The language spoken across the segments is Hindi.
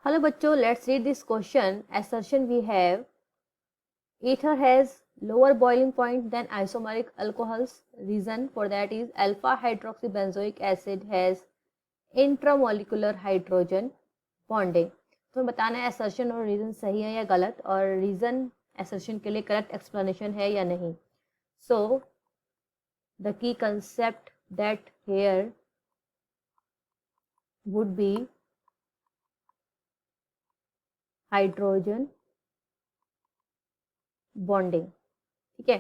Hello बच्चों, let's read this question. Assertion we have ether has lower boiling point than isomeric alcohols. Reason for that is alpha hydroxybenzoic acid has intramolecular hydrogen bonding. तो बताना है assertion और reason सही है या गलत और reason assertion के लिए correct explanation है या नहीं. So the key concept that here would be hydrogen bonding. ठीक है,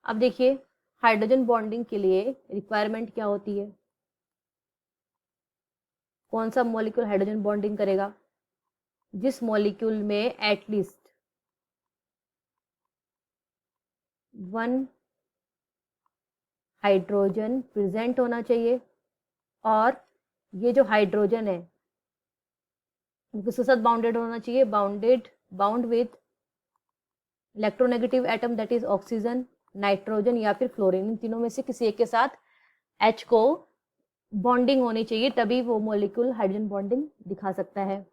अब देखिए हाइड्रोजन बॉन्डिंग के लिए रिक्वायरमेंट क्या होती है. कौन सा मॉलिक्यूल हाइड्रोजन बॉन्डिंग करेगा? जिस मॉलिक्यूल में एटलीस्ट वन हाइड्रोजन प्रेजेंट होना चाहिए और ये जो हाइड्रोजन है किसके साथ बाउंडेड होना चाहिए? Bound with electronegative atom that is oxygen, nitrogen या फिर फ्लोरीन. इन तीनों में से किसी एक के साथ H को बॉन्डिंग होनी चाहिए, तभी वो मॉलिक्यूल हाइड्रोजन बॉन्डिंग दिखा सकता है.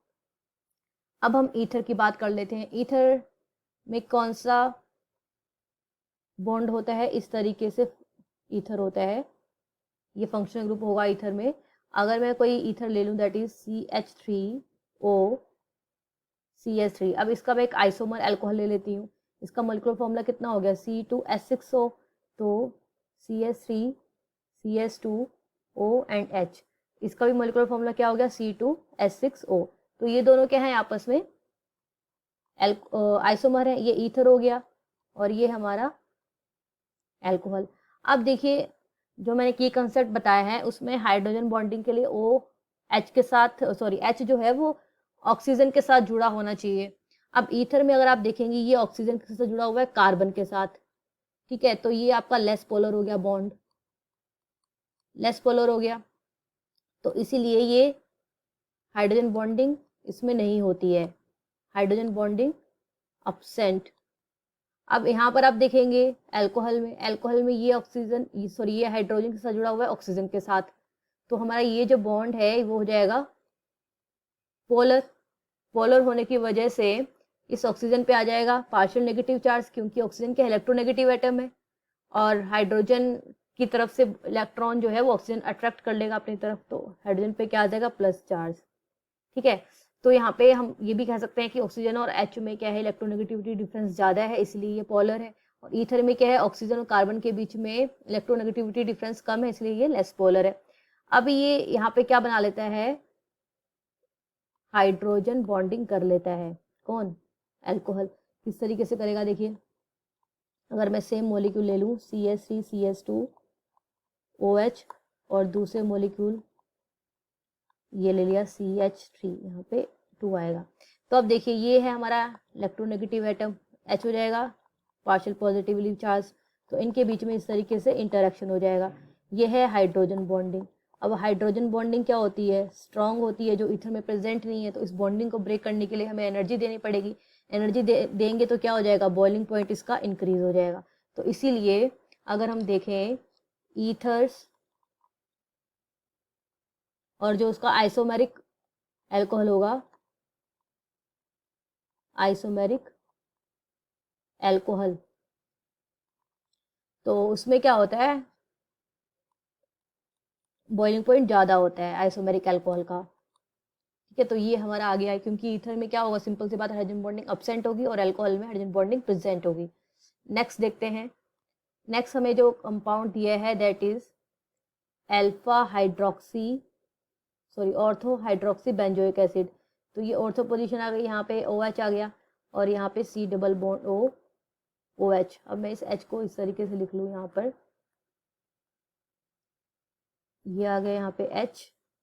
अब हम ईथर की बात कर लेते हैं. ईथर में कौन सा बॉन्ड होता है? इस तरीके से ईथर होता है. ये फंक्शनल ग्रुप होगा ईथर में. अगर मैं कोई ईथर ले लूं दैट इज CH3O CH3. अब इसका मैं एक आइसोमर अल्कोहल ले लेती हूँ. इसका मॉलिक्यूलर फॉर्मूला कितना हो गया? C2H6O. तो CH3 CH2O एंड H. इसका भी मॉलिक्यूलर फॉर्मूला क्या हो गया? C2H6O. तो ये दोनों क्या है आपस में? आइसोमर है. ये ईथर हो गया और ये हमारा अल्कोहल. अब देखिए जो मैंने की कंसेप्ट बताया है उसमें हाइड्रोजन बॉन्डिंग के लिए H के साथ H जो है वो ऑक्सीजन के साथ जुड़ा होना चाहिए. अब ईथर में अगर आप देखेंगे ये ऑक्सीजन के साथ जुड़ा हुआ है कार्बन के साथ. ठीक है, तो ये आपका लेस पोलर हो गया, बॉन्ड लेस पोलर हो गया. तो इसीलिए ये हाइड्रोजन बॉन्डिंग इसमें नहीं होती है. Hydrogen bonding absent. अब यहाँ पर आप देखेंगे अल्कोहल में ये ऑक्सीजन ये हाइड्रोजन के साथ जुड़ा हुआ है ऑक्सीजन के साथ. तो हमारा ये जो बॉन्ड है वो हो जाएगा पोलर होने की वजह से इस ऑक्सीजन पे आ जाएगा पार्शियल नेगेटिव चार्ज, क्योंकि ऑक्सीजन के इलेक्ट्रोनेगेटिव एटम है और हाइड्रोजन की तरफ से इलेक्ट्रॉन जो है वो ऑक्सीजन अट्रैक्ट कर लेगा अपनी तरफ. तो हाइड्रोजन पे क्या आ जाएगा? Plus charge. ठीक है, तो यहाँ पे हम ये भी कह सकते हैं कि ऑक्सीजन और H में क्या है? इलेक्ट्रोनेगेटिविटी डिफरेंस ज़्यादा है, इसलिए ये पोलर है. और ईथर में क्या है? ऑक्सीजन और कार्बन के बीच में इलेक्ट्रोनेगेटिविटी डिफरेंस कम है, इसलिए ये लेस पोलर है. अब ये यहाँ पे क्या बना लेता है? हाइड्रोजन बॉन्डिंग कर लेता है. कौन? अल्कोहल. किस तरीके से करेगा देखिए. अगर मैं सेम मॉलिक्यूल ले लूँ CH3 CH2OH और दूसरे मॉलिक्यूल ये ले लिया CH3, यहाँ पे 2 आएगा. तो अब देखिए ये है हमारा इलेक्ट्रोनेगेटिव एटम, H हो जाएगा पार्शियल पॉजिटिवली चार्ज. तो इनके बीच में इस तरीके से इंटरेक्शन हो जाएगा. ये है हाइड्रोजन बॉन्डिंग. अब हाइड्रोजन बॉन्डिंग क्या होती है? स्ट्रॉन्ग होती है, जो ईथर में प्रेजेंट नहीं है. तो इस बॉन्डिंग को ब्रेक करने के लिए हमें एनर्जी देनी पड़ेगी. एनर्जी देंगे तो क्या हो जाएगा? बॉइलिंग पॉइंट इसका इंक्रीज हो जाएगा. तो इसीलिए अगर हम देखें ईथर्स और जो उसका आइसोमेरिक अल्कोहल होगा, आइसोमेरिक अल्कोहल, तो उसमें क्या होता है? बॉइलिंग पॉइंट ज़्यादा होता है आइसोमेरिक अल्कोहल का. ठीक है, तो ये हमारा आ गया है, क्योंकि ईथर में क्या होगा? सिंपल सी बात, हाइड्रोजन बॉन्डिंग अब्सेंट होगी और अल्कोहल में हाइड्रोजन बॉन्डिंग प्रेजेंट होगी. नेक्स्ट देखते हैं. नेक्स्ट हमें जो कंपाउंड दिया है that is alpha hydroxy ortho hydroxy benzoic acid. तो ये ऑर्थो पोजीशन आ गई, यहाँ पे OH आ गया और यहाँ पे C डबल बॉन्ड OH. अब मैं इस H को इस तरीके से लिख लूँ. यहाँ पर ये आ गया यहाँ पे H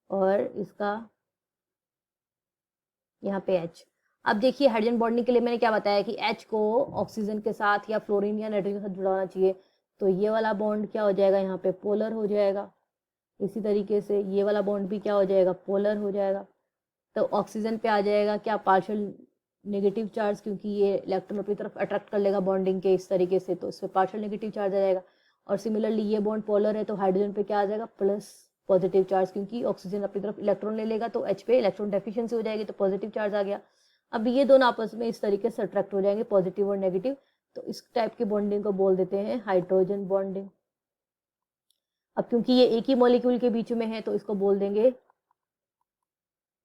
और इसका यहाँ पे H. अब देखिए हाइड्रोजन बॉन्डिंग के लिए मैंने क्या बताया कि H को ऑक्सीजन के साथ या फ्लोरीन या नाइट्रोजन के साथ जुड़ा होना चाहिए. तो ये वाला बॉन्ड क्या हो जाएगा? यहाँ पे पोलर हो जाएगा. इसी तरीके से ये वाला बॉन्ड भी क्या हो जाएगा? पोलर हो जाएगा. तो ऑक्सीजन पे आ जाएगा क्या? पार्शियल नेगेटिव चार्ज, क्योंकि ये इलेक्ट्रॉन अपनी तरफ अट्रैक्ट कर लेगा बॉन्डिंग के इस तरीके से, तो इस पर पार्शियल नेगेटिव चार्ज आ जाएगा. और सिमिलरली ये बॉन्ड पोलर है तो हाइड्रोजन पे क्या आ जाएगा? प्लस पॉजिटिव चार्ज, क्योंकि ऑक्सीजन अपनी तरफ इलेक्ट्रॉन ले लेगा तो H पे इलेक्ट्रॉन डेफिशिएंसी हो जाएगी तो पॉजिटिव चार्ज आ गया। अब ये दोनों आपस में इस तरीके से अट्रैक्ट हो जाएंगे, पॉजिटिव और नेगेटिव, तो इस टाइप की बॉन्डिंग को बोल देते हैं हाइड्रोजन बॉन्डिंग। अब क्योंकि ये एक ही मॉलिक्यूल के बीच में है तो इसको बोल देंगे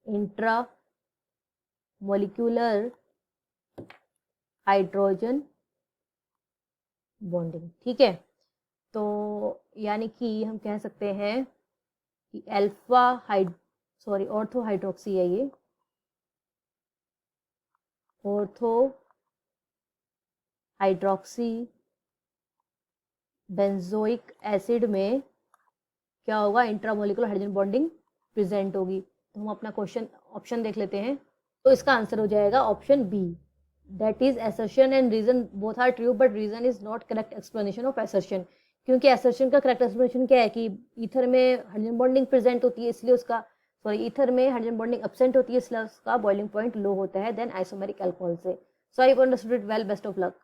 इंट्रा मॉलिक्यूलर हाइड्रोजन बॉन्डिंग। ठीक है, तो यानी कि हम कह सकते हैं कि ऑर्थो हाइड्रोक्सी है ये, ऑर्थो हाइड्रोक्सी बेंजोइक एसिड में क्या होगा, इंट्रामोलिकुलर हाइड्रोजन बॉन्डिंग प्रेजेंट होगी। तो हम अपना क्वेश्चन ऑप्शन देख लेते हैं, तो इसका आंसर हो जाएगा option B, that is assertion and reason both are true but reason is not correct explanation of assertion. क्योंकि असर्शन का करेक्ट एक्सप्लेनेशन क्या है कि ईथर में हाइड्रोजन बॉन्डिंग प्रेजेंट होती है इसलिए उसका ईथर में हाइड्रोजन बॉन्डिंग एब्सेंट होती है इसलिए उसका बॉइलिंग पॉइंट लो होता है देन आइसोमेरिक अल्कोहल से। So I understood it well, best of luck.